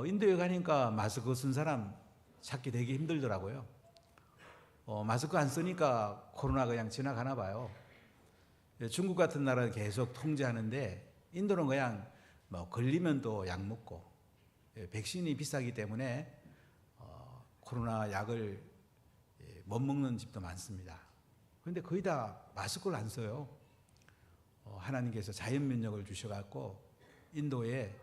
인도에 가니까 마스크 쓴 사람 찾기 되게 힘들더라고요. 마스크 안 쓰니까 코로나가 그냥 지나가나 봐요. 중국 같은 나라는 계속 통제하는데 인도는 그냥 뭐 걸리면 또 약 먹고, 백신이 비싸기 때문에 코로나 약을 못 먹는 집도 많습니다. 그런데 거의 다 마스크를 안 써요. 하나님께서 자연 면역을 주셔갖고 인도에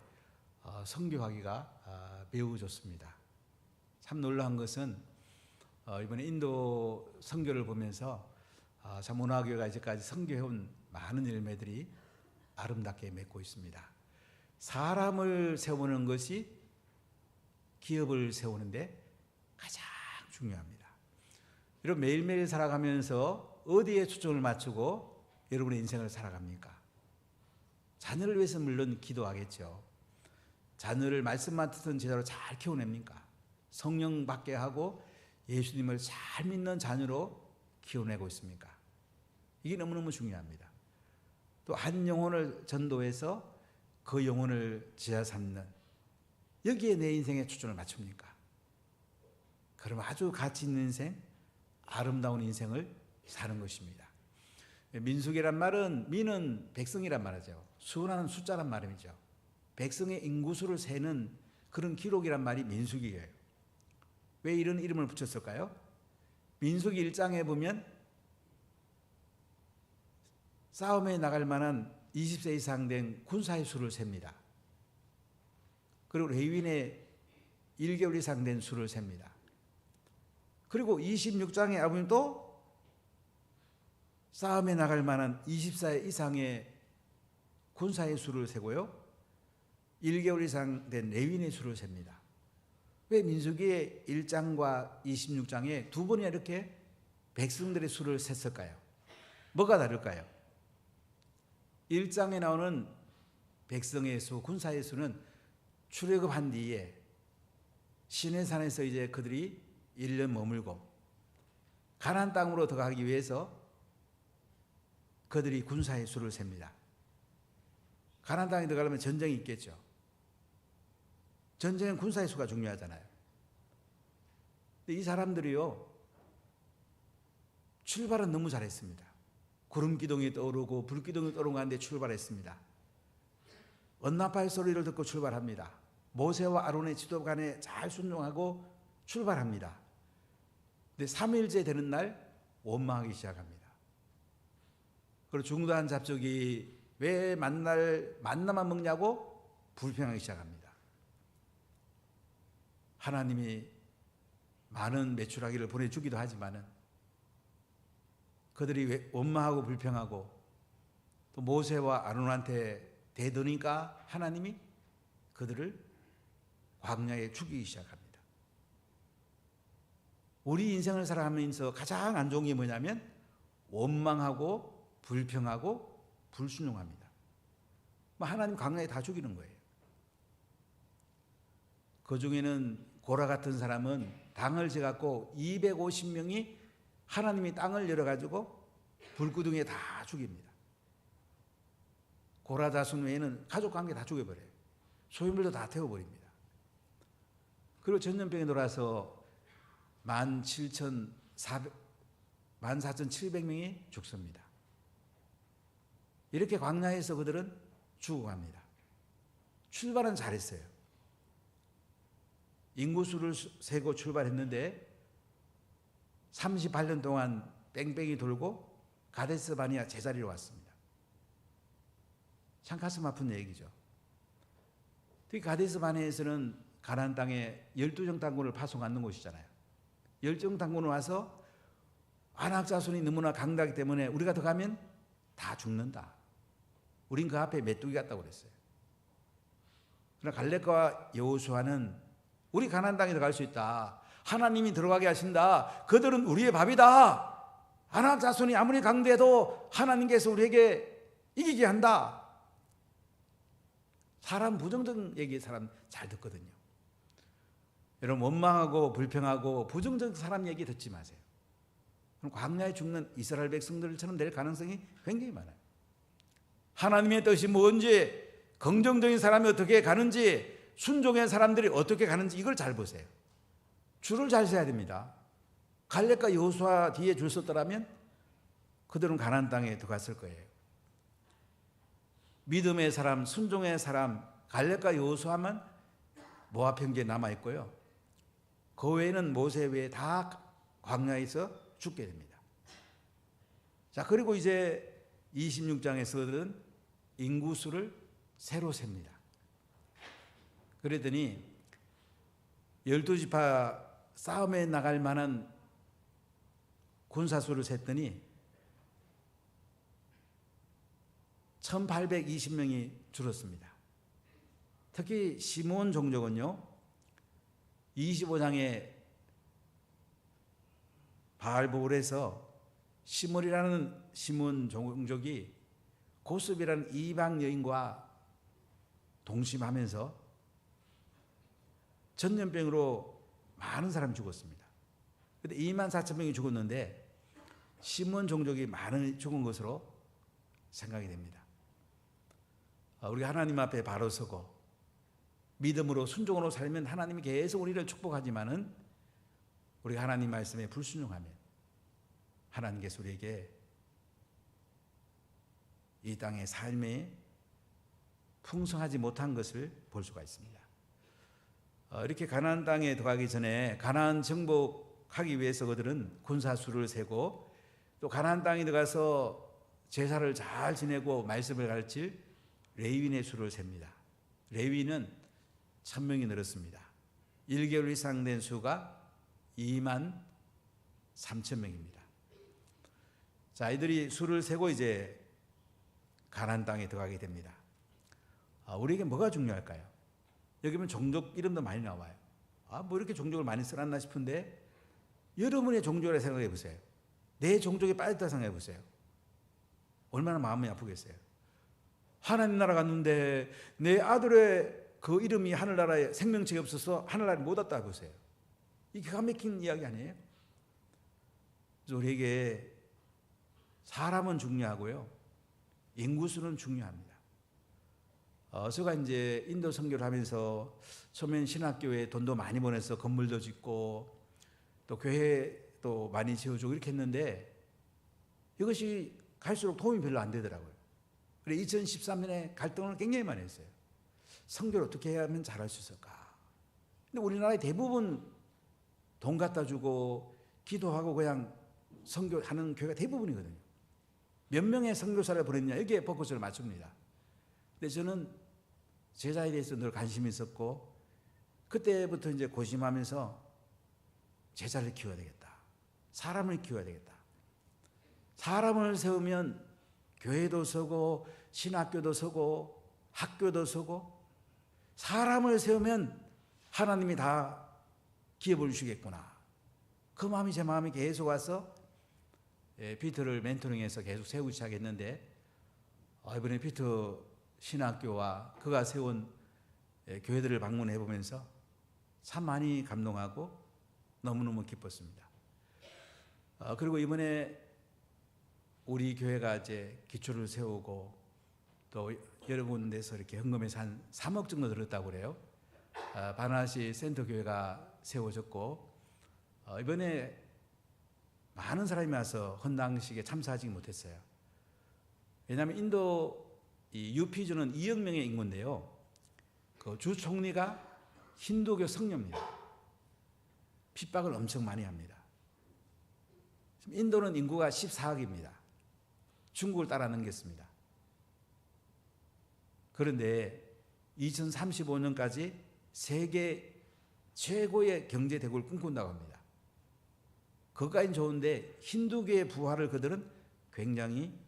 선교하기가 매우 좋습니다. 참 놀라운 것은 이번에 인도 선교를 보면서 참 문화교회가 이제까지 선교해온 많은 열매들이 아름답게 맺고 있습니다. 사람을 세우는 것이 기업을 세우는데 가장 중요합니다. 여러분 매일매일 살아가면서 어디에 초점을 맞추고 여러분의 인생을 살아갑니까? 자녀를 위해서 물론 기도하겠죠. 자녀를 말씀만 듣던 제자로 잘 키워냅니까? 성령 받게 하고 예수님을 잘 믿는 자녀로 키워내고 있습니까? 이게 너무너무 중요합니다. 또 한 영혼을 전도해서 그 영혼을 제자 삼는, 여기에 내 인생에 초점을 맞춥니까? 그럼 아주 가치 있는 인생, 아름다운 인생을 사는 것입니다. 민수기란 말은 민은 백성이란 말이죠. 수라는 숫자란 말이죠. 백성의 인구수를 세는 그런 기록이란 말이 민수기예요. 왜 이런 이름을 붙였을까요? 민수기 1장에 보면 싸움에 나갈 만한 20세 이상 된 군사의 수를 셉니다. 그리고 레위인의 1개월 이상 된 수를 셉니다. 그리고 26장에 아버님 또 싸움에 나갈 만한 24세 이상의 군사의 수를 세고요, 1개월 이상 된 레위인의 수를 셉니다. 왜 민수기의 1장과 26장에 두 번이나 이렇게 백성들의 수를 셌을까요? 뭐가 다를까요? 1장에 나오는 백성의 수, 군사의 수는 출애굽한 뒤에 시내산에서 이제 그들이 1년 머물고 가나안 땅으로 들어가기 위해서 그들이 군사의 수를 셉니다. 가나안 땅에 들어가려면 전쟁이 있겠죠. 전쟁은 군사의 수가 중요하잖아요. 근데 이 사람들이요, 출발은 너무 잘했습니다. 구름기둥이 떠오르고 불기둥이 떠오르는데 출발했습니다. 언나파의 소리를 듣고 출발합니다. 모세와 아론의 지도간에 잘 순종하고 출발합니다. 근데 3일째 되는 날 원망하기 시작합니다. 그리고 중도한 잡족이 왜 만나만 먹냐고 불평하기 시작합니다. 하나님이 많은 메추라기를 보내주기도 하지만은 그들이 원망하고 불평하고 또 모세와 아론한테 대드니까 하나님이 그들을 광야에 죽이기 시작합니다. 우리 인생을 살아가면서 가장 안 좋은 게 뭐냐면 원망하고 불평하고 불순종합니다. 하나님 광야에 다 죽이는 거예요. 그 중에는 고라 같은 사람은 당을 지갖고 250명이 하나님이 땅을 열어가지고 불구덩이에 다 죽입니다. 고라 자손 외에는 가족관계 다 죽여버려요. 소유물도 다 태워버립니다. 그리고 전염병에 돌아서 14,700명이 죽습니다. 이렇게 광야에서 그들은 죽어갑니다. 출발은 잘했어요. 인구수를 세고 출발했는데 38년 동안 뺑뺑이 돌고 가데스 바니아 제자리로 왔습니다. 참 가슴 아픈 얘기죠. 특히 가데스 바니아에서는 가나안 땅에 12정탐꾼을 파송하는 곳이잖아요. 10정탐꾼을 와서 아낙 자손이 너무나 강다기 때문에 우리가 더 가면 다 죽는다. 우린 그 앞에 메뚜기 같다고 그랬어요. 그러나 갈렙과 여호수아는 우리 가나안 땅에 들어갈 수 있다. 하나님이 들어가게 하신다. 그들은 우리의 밥이다. 아낙 자손이 아무리 강대해도 하나님께서 우리에게 이기게 한다. 사람 부정적인 얘기 사람 잘 듣거든요. 여러분 원망하고 불평하고 부정적 사람 얘기 듣지 마세요. 그럼 광야에 죽는 이스라엘 백성들처럼 될 가능성이 굉장히 많아요. 하나님의 뜻이 뭔지, 긍정적인 사람이 어떻게 가는지, 순종의 사람들이 어떻게 가는지 이걸 잘 보세요. 줄을 잘 서야 됩니다. 갈렙과 여호수아 뒤에 줄 섰더라면 그들은 가나안 땅에 들어갔을 거예요. 믿음의 사람, 순종의 사람, 갈렙과 여호수아만 모압 평지에 남아 있고요. 그 외에는 모세 외에 다 광야에서 죽게 됩니다. 자, 그리고 이제 26장에서는 인구수를 새로 셉니다. 그랬더니 12지파 싸움에 나갈 만한 군사수를 셌더니 1820명이 줄었습니다. 특히 시몬 종족은요, 25장에 바알보울에서 시몬이라는 시몬 종족이 고습이라는 이방 여인과 동심하면서 전염병으로 많은 사람이 죽었습니다. 그런데 24,000명이 죽었는데 시몬 종족이 많이 죽은 것으로 생각이 됩니다. 우리가 하나님 앞에 바로 서고 믿음으로 순종으로 살면 하나님이 계속 우리를 축복하지만은 우리가 하나님 말씀에 불순종하면 하나님께서 우리에게 이 땅의 삶에 풍성하지 못한 것을 볼 수가 있습니다. 이렇게 가나안 땅에 들어가기 전에 가나안 정복하기 위해서 그들은 군사수를 세고 또 가나안 땅에 들어가서 제사를 잘 지내고 말씀을 가르칠 레위인의 수를 셉니다. 레위인은 1000명이 늘었습니다. 1개월 이상 된 수가 23,000명입니다. 자, 이들이 수를 세고 이제 가나안 땅에 들어가게 됩니다. 우리에게 뭐가 중요할까요? 여기 보면 종족 이름도 많이 나와요. 뭐 이렇게 종족을 많이 써놨나 싶은데 여러분의 종족을 생각해 보세요. 내 종족에 빠졌다 생각해 보세요. 얼마나 마음이 아프겠어요. 하나님 나라 갔는데 내 아들의 그 이름이 하늘나라에 생명책이 없어서 하늘나라에 못 왔다 보세요. 이게 기가 막힌 이야기 아니에요? 그래서 우리에게 사람은 중요하고요, 인구수는 중요합니다. 제가 이제 인도 선교를 하면서 처음엔 신학교에 돈도 많이 보내서 건물도 짓고 또 교회도 많이 지어주고 이렇게 했는데 이것이 갈수록 도움이 별로 안 되더라고요. 그래서 2013년에 갈등을 굉장히 많이 했어요. 선교를 어떻게 해야 하면 잘할 수 있을까? 근데 우리나라의 대부분 돈 갖다 주고 기도하고 그냥 선교하는 교회가 대부분이거든요. 몇 명의 선교사를 보냈냐, 여기에 포커스를 맞춥니다. 근데 저는 제자에 대해서 늘 관심이 있었고 그때부터 이제 고심하면서 제자를 키워야 되겠다. 사람을 키워야 되겠다. 사람을 세우면 교회도 서고 신학교도 서고 학교도 서고 사람을 세우면 하나님이 다 기업을 주시겠구나. 그 마음이 제 마음에 계속 와서 피터를 멘토링해서 계속 세우기 시작했는데 이번에 피터 신학교와 그가 세운 교회들을 방문해 보면서 참 많이 감동하고 너무너무 기뻤습니다. 그리고 이번에 우리 교회가 이제 기초를 세우고 또 여러 군데서 이렇게 헌금해서 한 3억 정도 들었다고 그래요. 바나시 센터 교회가 세워졌고 이번에 많은 사람이 와서 헌당식에 참석하지 못했어요. 왜냐하면 인도 이 UP주는 2억 명의 인구인데요, 그 주 총리가 힌두교 성녀입니다. 핍박을 엄청 많이 합니다. 인도는 인구가 14억입니다. 중국을 따라 넘겼습니다. 그런데 2035년까지 세계 최고의 경제 대국을 꿈꾼다고 합니다. 그것까지는 좋은데 힌두교의 부활을 그들은 굉장히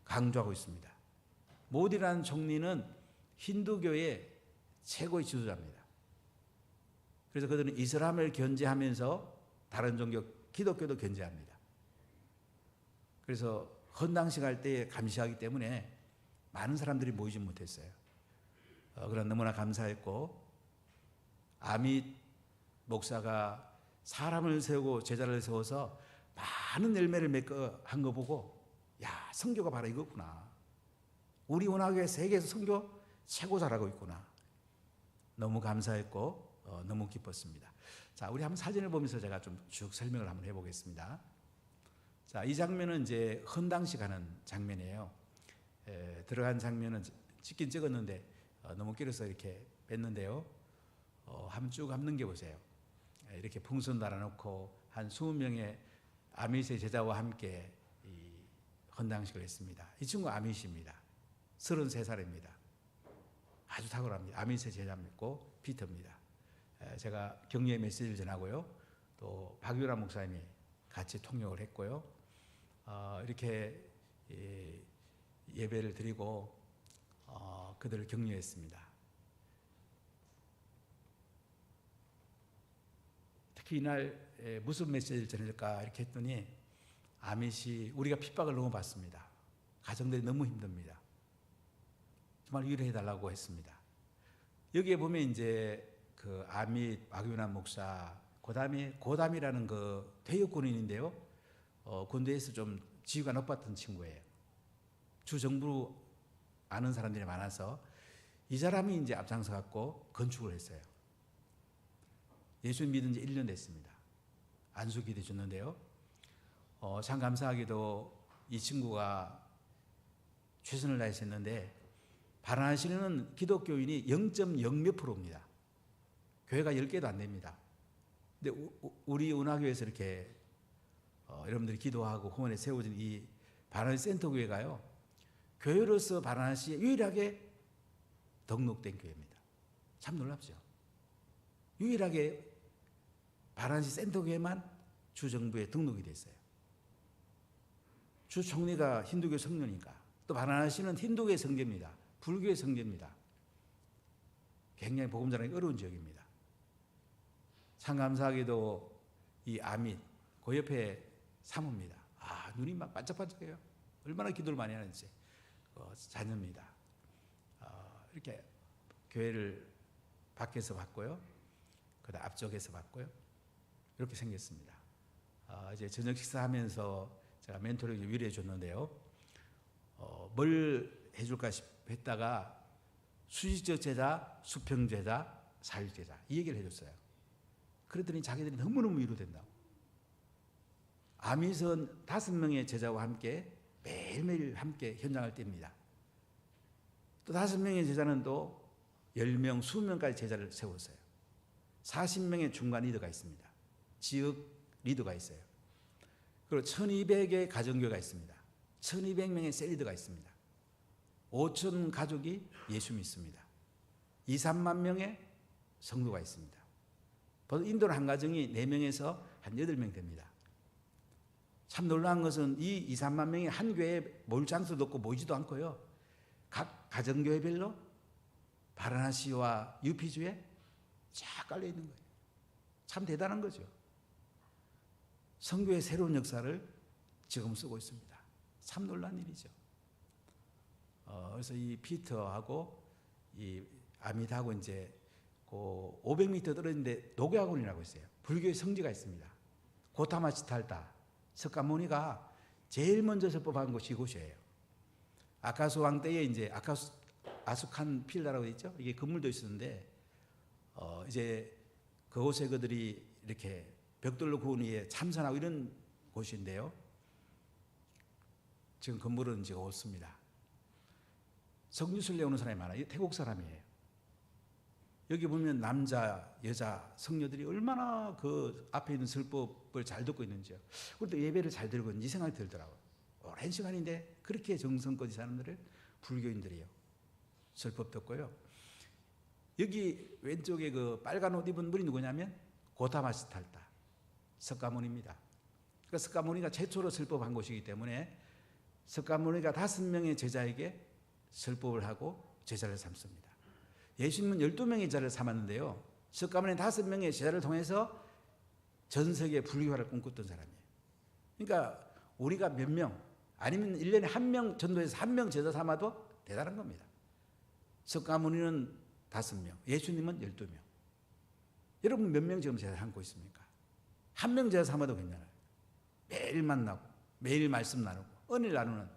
강조하고 있습니다. 모디라는 총리는 힌두교의 최고의 지도자입니다. 그래서 그들은 이슬람을 견제하면서 다른 종교 기독교도 견제합니다. 그래서 헌당식 할 때 감시하기 때문에 많은 사람들이 모이지 못했어요. 그러나 너무나 감사했고 아밋 목사가 사람을 세우고 제자를 세워서 많은 열매를 맺고 한 거 보고 야, 선교가 바로 이거구나. 우리 원학교회 세계에서 선교 최고 잘하고 있구나. 너무 감사했고 너무 기뻤습니다. 자, 우리 한번 사진을 보면서 제가 좀 쭉 설명을 한번 해보겠습니다. 자, 이 장면은 이제 헌당식 하는 장면이에요. 들어간 장면은 찍긴 찍었는데 너무 길어서 이렇게 뺐는데요. 한번 쭉 한번 넘겨보세요. 이렇게 풍선 달아놓고 한 20명의 아밋의 제자와 함께 이 헌당식을 했습니다. 이 친구 아밋입니다. 33살입니다. 아주 탁월합니다. 아밋의 제자였고 피터입니다. 제가 격려의 메시지를 전하고요. 또 박유라 목사님이 같이 통역을 했고요. 이렇게 예배를 드리고 그들을 격려했습니다. 특히 이날 무슨 메시지를 전할까 이렇게 했더니 아밋이 우리가 핍박을 너무 받습니다. 가정들이 너무 힘듭니다. 정말 위로해 달라고 했습니다. 여기에 보면 이제 그 아밋 박윤환 목사, 고담이 고담이라는 그 퇴역 군인인데요. 군대에서 좀 지위가 높았던 친구예요. 주 정부 아는 사람들이 많아서 이 사람이 이제 앞장서 갖고 건축을 했어요. 예수 믿은 지 1년 됐습니다. 안수기도 줬는데요. 참 감사하게도 이 친구가 최선을 다했었는데 바라나시는 기독교인이 0.0몇 프로입니다. 교회가 10개도 안 됩니다. 근데 우리 운하교에서 이렇게 여러분들이 기도하고 후원에 세워진 이 바라나시 센터교회가요. 교회로서 바라나시에 유일하게 등록된 교회입니다. 참 놀랍죠. 유일하게 바라나시 센터교회만 주정부에 등록이 됐어요. 주 총리가 힌두교 성녀니까. 또 바라나시는 힌두교의 성지입니다. 불교의 성지입니다. 굉장히 복음 전하기 어려운 지역입니다. 참 감사하게도 이 아밋 그 옆에 사모입니다. 눈이 막 반짝반짝해요. 얼마나 기도를 많이 하는지. 자녀입니다. 이렇게 교회를 밖에서 봤고요. 그다음 앞쪽에서 봤고요. 이렇게 생겼습니다. 이제 저녁 식사하면서 제가 멘토를 위로해 줬는데요. 뭘 해줄까 했다가 수직적 제자, 수평 제자, 사육 제자 이 얘기를 해줬어요. 그랬더니 자기들이 너무너무 위로된다고. 아밋은 5명의 제자와 함께 매일매일 함께 현장을 뗍니다. 또 5명의 제자는 또 10명, 20명까지 제자를 세웠어요. 40명의 중간 리더가 있습니다. 지역 리더가 있어요. 그리고 1200의 가정교회가 있습니다. 1200명의 셀리더가 있습니다. 5천 가족이 예수 믿습니다. 2, 3만 명의 성도가 있습니다. 인도는 한 가정이 4명에서 한 8명 됩니다. 참 놀라운 것은 이 2, 3만 명이 한 교회에 모일 장소도 없고 모이지도 않고요. 각 가정교회별로 바라나시와 유피주에 쫙 깔려 있는 거예요. 참 대단한 거죠. 선교의 새로운 역사를 지금 쓰고 있습니다. 참 놀라운 일이죠. 그래서 이 피터하고 이 아밋하고 이제 그 500m 떨어진데 녹야원이라고 있어요. 불교의 성지가 있습니다. 고타마치탈타 석가모니가 제일 먼저 설법한 곳이 이곳이에요. 아카수 왕 때에 이제 아수칸 필라라고 있죠. 이게 건물도 있었는데 이제 그곳에 그들이 이렇게 벽돌로 구운 위에 참선하고 이런 곳인데요. 지금 건물은 이제 없습니다. 성주순례 오는 사람이 많아요. 태국 사람이에요. 여기 보면 남자, 여자, 성녀들이 얼마나 그 앞에 있는 설법을 잘 듣고 있는지요. 그리고 예배를 잘 들고 있는지 생각이 들더라고요. 오랜 시간인데 그렇게 정성껏 이 사람들을 불교인들이요. 설법 듣고요. 여기 왼쪽에 그 빨간 옷 입은 분이 누구냐면 고타마시탈타 석가모니입니다. 그러니까 석가모니가 최초로 설법한 곳이기 때문에 석가모니가 5명의 제자에게 설법을 하고 제자를 삼습니다. 예수님은 12명의 제자를 삼았는데요. 석가모니 5명의 제자를 통해서 전 세계 불교화를 꿈꿨던 사람이에요. 그러니까 우리가 몇 명 아니면 1년에 1명 전도해서 1명 제자 삼아도 대단한 겁니다. 석가모니는 5명, 예수님은 12명. 여러분 몇 명 지금 제자 삼고 있습니까? 1명 제자 삼아도 괜찮아요. 매일 만나고 매일 말씀 나누고 은혜를 나누는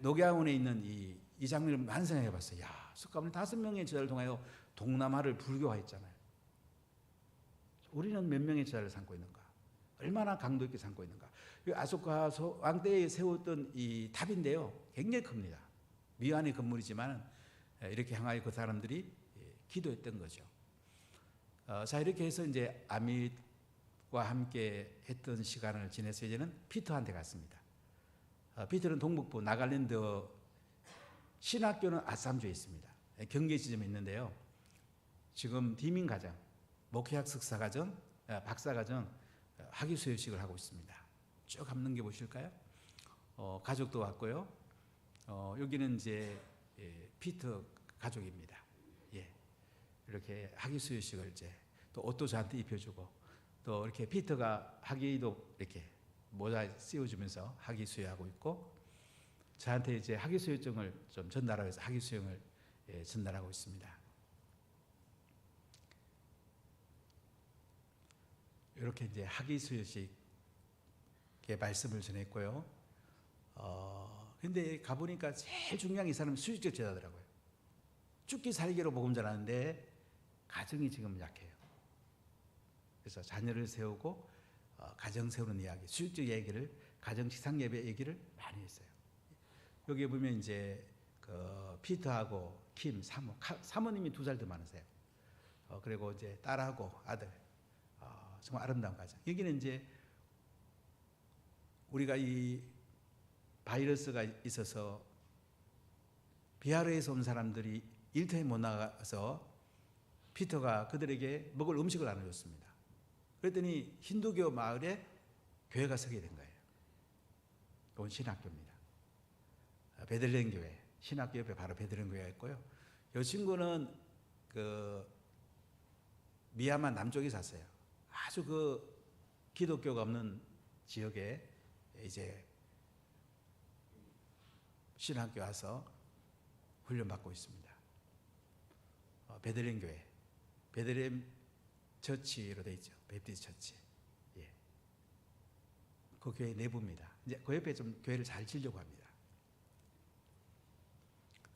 녹야원에 있는 이 장면을 많이 생각해 봤어요. 야, 다섯 가문 5명의 제자를 통하여 동남아를 불교화했잖아요. 우리는 몇 명의 제자를 삼고 있는가? 얼마나 강도 있게 삼고 있는가? 아소카 왕 때에 세웠던 이 탑인데요, 굉장히 큽니다. 미완의 건물이지만 이렇게 향하여 그 사람들이 기도했던 거죠. 자, 이렇게 해서 이제 아밋과 함께 했던 시간을 지내서 이제는 피터한테 갔습니다. 피터는 동북부 나갈랜드, 신학교는 아삼주에 있습니다. 경계 지점에 있는데요. 지금 디민과정, 목회학 석사과정, 박사과정 학위 수여식을 하고 있습니다. 쭉 한번 넘겨보실까요? 가족도 왔고요. 여기는 이제 피터 가족입니다. 예, 이렇게 학위 수여식을 이제 또 옷도 저한테 입혀주고, 또 이렇게 피터가 학위도 이렇게 모자 씌워주면서 학위 수여하고 있고, 저한테 이제 학위 수여증을 좀 전달하기 위해서 학위 수여를 전달하고 있습니다. 이렇게 이제 학위 수여식의 말씀을 전했고요. 근데 가보니까 제일 중요한 게 이 사람은 수직적 제자더라고요. 죽기 살기로 복음 전하는데 가정이 지금 약해요. 그래서 자녀를 세우고 가정 세우는 이야기, 수직적 얘기를, 가정 식상 예배 얘기를 많이 했어요. 여기 보면 이제 그 피터하고 킴, 사모님이 2살 더 많으세요. 그리고 이제 딸하고 아들, 정말 아름다운 가정. 여기는 이제 우리가 이 바이러스가 있어서 비하르에서 온 사람들이 일터에 못 나가서 피터가 그들에게 먹을 음식을 나눠줬습니다. 그랬더니 힌두교 마을에 교회가 서게 된 거예요. 이건 신학교입니다. 베들레헴 교회, 신학교 옆에 바로 베들레헴 교회가 있고요. 이 친구는 그 미얀마 남쪽에 샀어요. 아주 그 기독교가 없는 지역에 이제 신학교 와서 훈련받고 있습니다. 베들레헴 교회, 베들레헴 처치로 되어 있죠. 베프티스 처치. 예. 그 교회 내부입니다. 이제 그 옆에 좀 교회를 잘 지려고 합니다.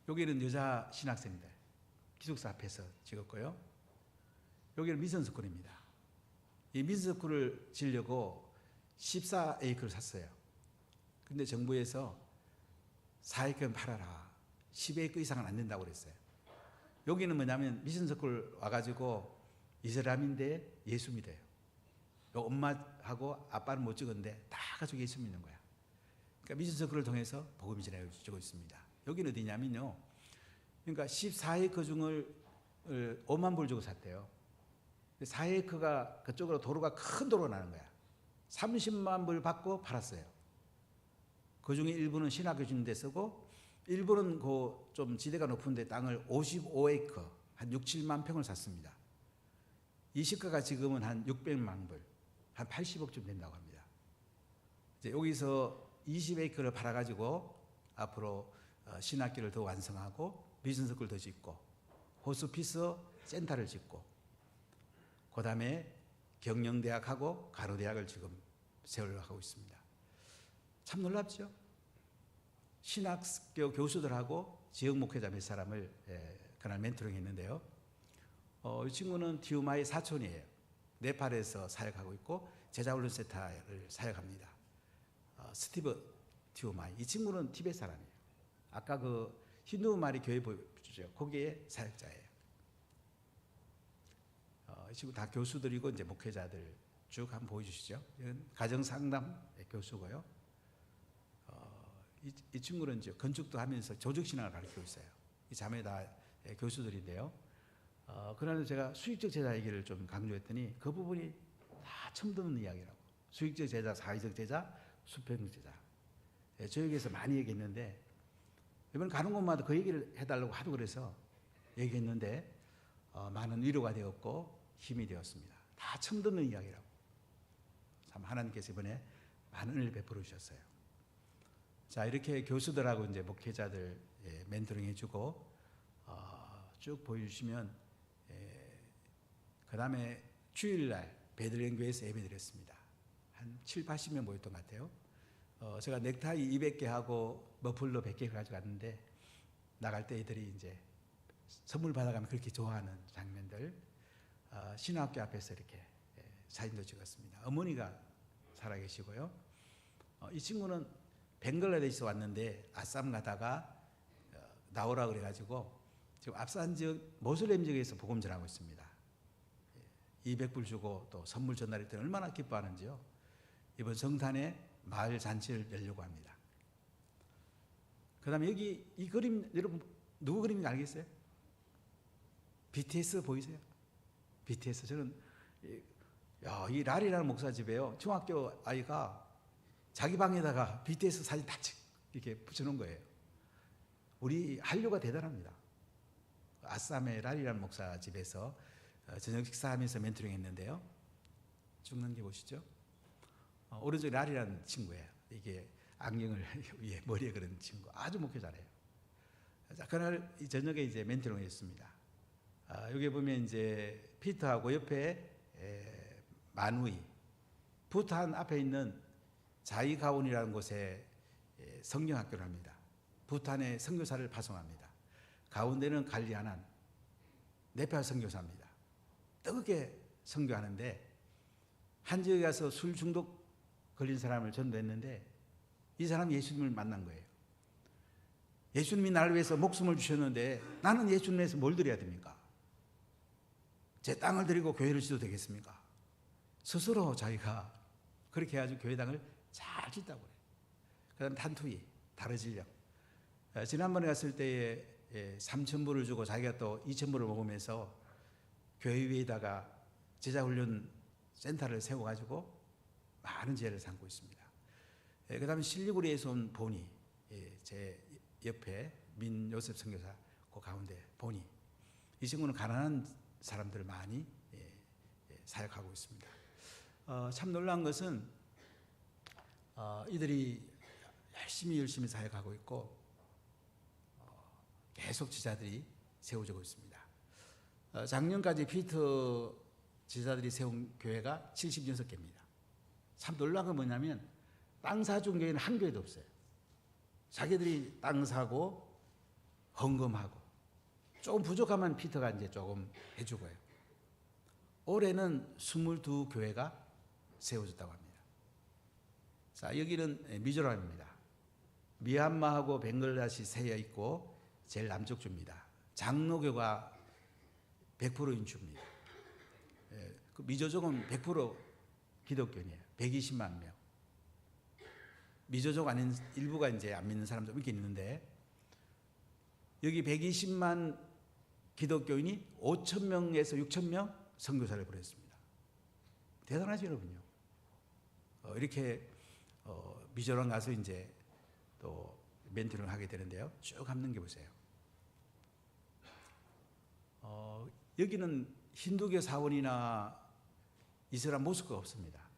여기는 여자 신학생들, 기숙사 앞에서 찍었고요. 여기는 미션스쿨입니다. 이 미션스쿨을 지려고 14에이크를 샀어요. 근데 정부에서 4에이크는 팔아라. 10에이크 이상은 안 된다고 그랬어요. 여기는 뭐냐면 미션스쿨 와가지고 이슬람인데 예수 믿어요. 엄마하고 아빠는 못 찍었는데 다 가지고 예수 믿는 거야. 그러니까 미션스쿨을 통해서 복음이 전해지고 있습니다. 여기는 어디냐면요, 그러니까 14에이크 중을 5만 불 주고 샀대요. 4에이크가 그쪽으로 도로가 큰 도로가 나는 거야. 30만 불 받고 팔았어요. 그 중에 일부는 신학교 주는 데 쓰고, 일부는 그 좀 지대가 높은데 땅을 55에이크, 한 6, 7만 평을 샀습니다. 이 시가가 지금은 한 600만 불, 한 80억쯤 된다고 합니다. 이제 여기서 20에이크를 팔아가지고 앞으로 신학교를 더 완성하고 비즈니스스쿨 더 짓고 호스피스 센터를 짓고, 그 다음에 경영대학하고 간호대학을 지금 세우려고 하고 있습니다. 참 놀랍죠? 신학교 교수들하고 지역 목회자 몇 사람을 그날 멘토링 했는데요. 이 친구는 디우마의 사촌이에요. 네팔에서 사역하고 있고 제자훈련센터를 사역합니다. 스티브 디우마이. 이 친구는 티베트 사람이에요. 아까 그 힌두 말이 교회 보여주죠. 거기에 사역자예요. 이 친구 다 교수들이고 이제 목회자들 쭉 한번 보여주시죠. 이건 가정상담 교수고요. 이 친구는 이제 건축도 하면서 조직신앙을 가르치고 있어요. 이 자매 다 교수들인데요. 그러나 제가 수익적 제자 얘기를 좀 강조했더니 그 부분이 다 처음 듣는 이야기라고. 수익적 제자, 사회적 제자, 수평적 제자. 저에게서 많이 얘기했는데, 이번 가는 곳마다 그 얘기를 해달라고 하도 그래서 얘기했는데 많은 위로가 되었고 힘이 되었습니다. 다 처음 듣는 이야기라고. 참 하나님께서 이번에 많은 은혜를 베풀어 주셨어요. 자, 이렇게 교수들하고 이제 목회자들 멘토링 해주고 쭉 보여주시면, 그 다음에 주일날 베들레헴 교회에서 예배드렸습니다. 한 7, 80명 모였던 것 같아요. 제가 넥타이 200개 하고 머플러 100개 가져갔는데 나갈 때 애들이 이제 선물 받아가면 그렇게 좋아하는 장면들, 신학교 앞에서 이렇게 사진도 찍었습니다. 어머니가 살아계시고요. 이 친구는 벵글라데시에서 왔는데 아쌈 가다가 나오라 그래가지고 지금 아프간 지역 모슬렘 지역에서 복음 전하고 있습니다. 200불 주고 또 선물 전달할 때 얼마나 기뻐하는지요. 이번 성탄에 마을 잔치를 열려고 합니다. 그 다음에 여기 이 그림 여러분 누구 그림인지 알겠어요? BTS 보이세요? BTS. 저는 이 랄이라는 목사 집에요, 중학교 아이가 자기 방에다가 BTS 사진 다 이렇게 붙여놓은 거예요. 우리 한류가 대단합니다. 아쌈의 랄이라는 목사 집에서 저녁 식사하면서 멘토링 했는데요. 죽는 게 보시죠? 오른쪽 랄이라는 친구예요. 이게 안경을 위에 머리에 그런 친구, 아주 목회 잘해요. 자, 그날 저녁에 이제 멘토링을 했습니다. 여기 보면 이제 피터하고 옆에 만우이, 부탄 앞에 있는 자이가온이라는 곳에 성경학교를 합니다. 부탄에 선교사를 파송합니다. 가운데는 갈리아난 네팔 선교사입니다. 뜨겁게 선교하는데 한 지역에 가서 술 중독 걸린 사람을 전도했는데 이 사람이 예수님을 만난 거예요. 예수님이 나를 위해서 목숨을 주셨는데 나는 예수님 위해서 뭘 드려야 됩니까? 제 땅을 드리고 교회를 지도 되겠습니까? 스스로 자기가 그렇게 해가지고 교회당을 잘 짓다고 그래요. 그 다음에 탄투이, 다르질령. 지난번에 갔을 때에 3,000불을 주고 자기가 또 2,000불을 먹으면서 교회 위에다가 제자훈련 센터를 세워가지고 많은 지혜를 삼고 있습니다. 그 다음에 실리구리에서 온 보니, 제 옆에 민요셉 선교사 그 가운데 보니, 이 친구는 가난한 사람들을 많이 사역하고 있습니다. 참 놀라운 것은 이들이 열심히 사역하고 있고 계속 지자들이 세워지고 있습니다. 작년까지 피터 지자들이 세운 교회가 76개입니다. 참 놀라운 건 뭐냐면 땅 사준 교회는 한 교회도 없어요. 자기들이 땅 사고 헌금하고 조금 부족하면 피터가 이제 조금 해주고요. 올해는 22교회가 세워졌다고 합니다. 자, 여기는 미조람입니다. 미얀마하고 벵글라데시 세여 있고 제일 남쪽 주입니다. 장로교가 100%인 주입니다. 그 미조족은 100% 기독교인이에요. 120만 명. 미조족 아닌 일부가 이제 안 믿는 사람도 있긴 있는데 여기 120만 기독교인이 5,000명에서 6,000명 선교사를 보냈습니다. 대단하죠, 여러분요. 이렇게 미조람 가서 이제 또 멘토링을 하게 되는데요. 쭉 함는 게 보세요. 여기는 힌두교 사원이나 이슬람 모스크가 없습니다.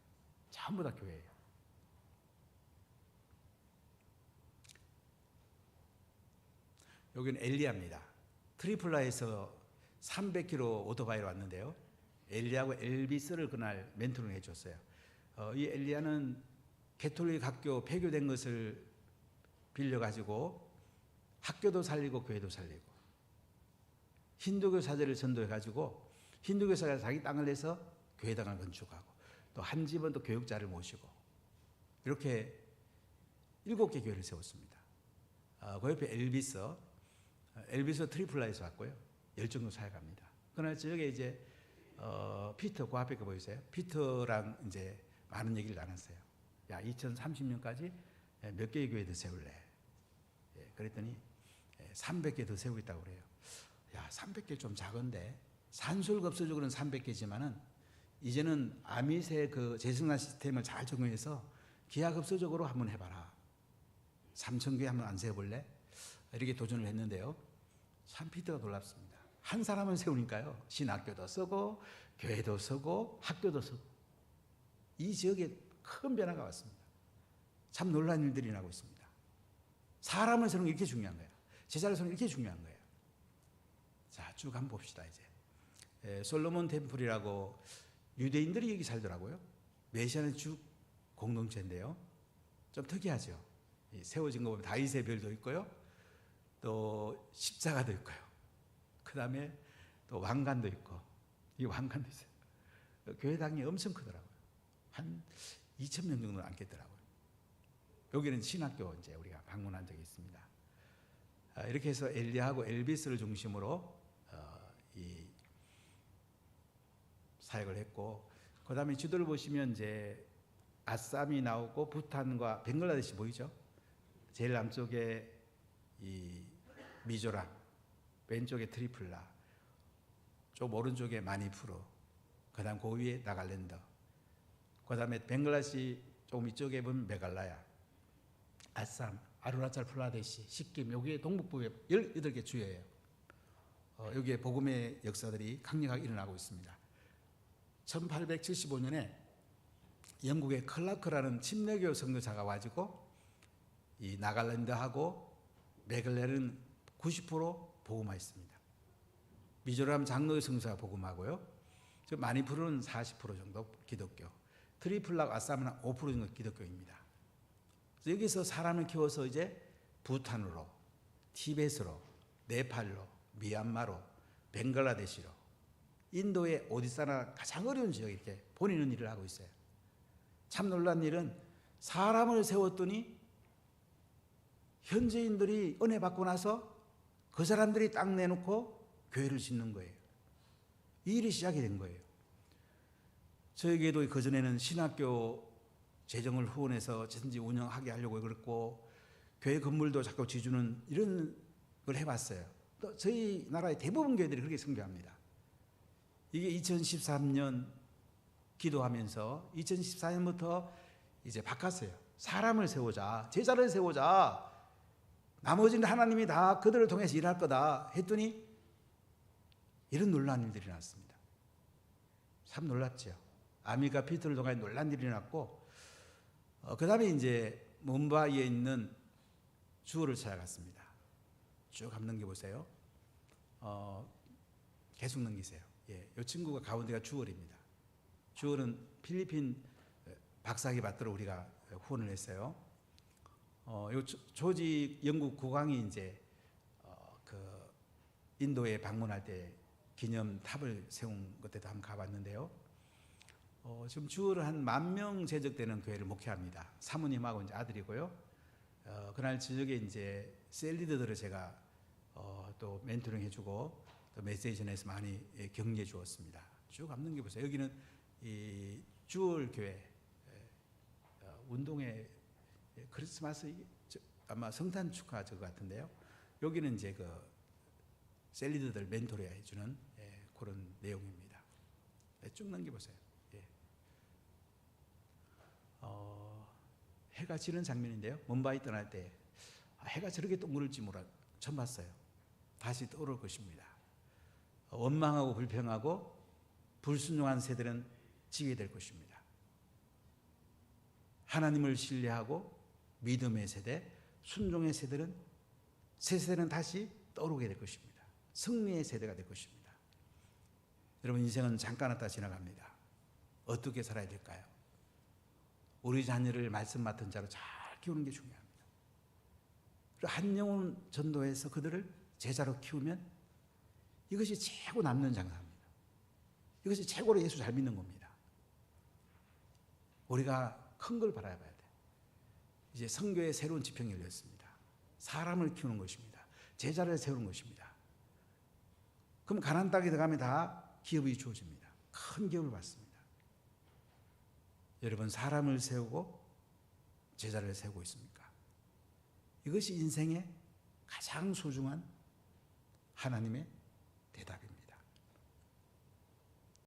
전부 다 교회예요. 여기는 엘리야입니다. 트리플라에서 300km 오토바이로 왔는데요. 엘리야하고 엘비스를 그날 멘토링 해줬어요. 이 엘리야는 개톨릭 학교 폐교된 것을 빌려가지고 학교도 살리고 교회도 살리고 힌두교 사제를 전도해가지고 힌두교 사제가 자기 땅을 내서 교회당을 건축하고 또 한 집은 또 교육자를 모시고 이렇게 7개 교회를 세웠습니다. 그 옆에 엘비스 트리플라에서 왔고요. 열정도 사역합니다. 그러나 저녁에 이제 피터 그 앞에 거 보이세요? 피터랑 이제 많은 얘기를 나눴어요. 야, 2030년까지 몇 개의 교회 더 세울래? 그랬더니 300개 더 세우겠다고 그래요. 야, 300개 좀 작은데 산술급수적으로는 300개지만은 이제는 아밋의 그 재생산 시스템을 잘 적용해서 기하급수적으로 한번 해봐라. 3,000개 한번 안 세워볼래? 이렇게 도전을 했는데요. 참 피터가 놀랍습니다. 한 사람을 세우니까요. 신학교도 쓰고 교회도 쓰고 학교도 쓰고 이 지역에 큰 변화가 왔습니다. 참 놀라운 일들이 나고 있습니다. 사람을 세우는 게 이렇게 중요한 거예요. 제자를 세우는 게 이렇게 중요한 거예요. 자, 쭉 한번 봅시다. 이제 솔로몬 템플이라고 유대인들이 여기 살더라고요. 메시아는 쭉 공동체인데요. 좀 특이하죠. 세워진 거 보면 다윗의 별도 있고요. 또 십자가도 있고요. 그 다음에 또 왕관도 있고, 이 왕관도 있어요. 교회당이 엄청 크더라고요. 한 2,000명 정도 앉겠더라고요. 여기는 신학교 이제 우리가 방문한 적이 있습니다. 이렇게 해서 엘리하고 엘비스를 중심으로 이 사역을 했고, 그 다음에 지도를 보시면 이제 아쌈이 나오고 부탄과 벵글라데시 보이죠? 제일 남쪽에 이 미조람, 왼쪽에 트리플라, 좀 오른쪽에 마니푸르, 그 다음 그 위에 나갈랜드, 그 다음에 벵글라데시 조금 이쪽에 보면 메갈라야, 아쌈, 아루나찰 플라데시, 식김, 여기에 동북부에 18개 주예요. 여기에 복음의 역사들이 강력하게 일어나고 있습니다. 1875년에 영국의 클라크라는 침례교 선교사가 와가지고 이 나갈랜드하고 메갈레는 90% 복음화했습니다. 미조람 장로의 선교사가 복음하고요. 마니푸르는 40% 정도 기독교, 트리플락 아쌈은 5% 정도 기독교입니다. 여기서 사람을 키워서 이제 부탄으로, 티벳으로, 네팔로, 미얀마로, 벵글라데시로, 인도의 오디사나 가장 어려운 지역에 이렇게 보내는 일을 하고 있어요. 참 놀란 일은 사람을 세웠더니 현지인들이 은혜 받고 나서 그 사람들이 땅 내놓고 교회를 짓는 거예요. 이 일이 시작이 된 거예요. 저에게도 그전에는 신학교 재정을 후원해서 어쨌든지 운영하게 하려고 그랬고, 교회 건물도 자꾸 지주는 이런 걸 해봤어요. 또 저희 나라의 대부분 교회들이 그렇게 선교합니다. 이게 2013년 기도하면서 2014년부터 이제 바꿨어요. 사람을 세우자, 제자를 세우자, 나머지는 하나님이 다 그들을 통해서 일할 거다 했더니 이런 놀라운 일들이 났습니다. 참 놀랐죠. 아미가 피터를 통해 놀란 일이 났고, 그 다음에 이제 뭄바이에 있는 주어를 찾아갔습니다. 쭉 한번 넘겨보세요. 계속 넘기세요. 예, 이 친구가 가운데가 주얼입니다. 주얼은 필리핀 박사학위 받도록 우리가 후원을 했어요. 요 조지 영국 국왕이 이제 그 인도에 방문할 때 기념 탑을 세운 것에도 한번 가봤는데요. 지금 주얼은 한 10,000명 제적되는 교회를 목회합니다. 사모님하고 이제 아들이고요. 그날 저녁에 이제 셀리더들을 제가 또 멘토링 해주고 또 메시지 전해서 많이 격려해 주었습니다. 쭉 한번 넘겨보세요. 여기는 이 주얼 교회 운동회 크리스마스 아마 성탄 축하 저거 같은데요. 여기는 이제 그 셀리더들 멘토링 해주는 그런 내용입니다. 쭉 넘겨보세요. 해가 지는 장면인데요. 뭄바이 떠날 때 해가 저렇게 동그럴지 몰라 처음 봤어요. 다시 떠오를 것입니다. 원망하고 불평하고 불순종한 세대는 지게 될 것입니다. 하나님을 신뢰하고 믿음의 세대, 순종의 세대는 새 세대는 다시 떠오르게 될 것입니다. 승리의 세대가 될 것입니다. 여러분, 인생은 잠깐 왔다 지나갑니다. 어떻게 살아야 될까요? 우리 자녀를 말씀 맡은 자로 잘 키우는 게 중요합니다. 한 영혼 전도해서 그들을 제자로 키우면 이것이 최고 남는 장사입니다. 이것이 최고로 예수 잘 믿는 겁니다. 우리가 큰 걸 바라봐야 돼. 이제 선교의 새로운 지평이 열렸습니다. 사람을 키우는 것입니다. 제자를 세우는 것입니다. 그럼 가나안 땅에 들어가면 다 기업이 주어집니다. 큰 기업을 받습니다. 여러분, 사람을 세우고 제자를 세우고 있습니까? 이것이 인생의 가장 소중한 하나님의 대답입니다.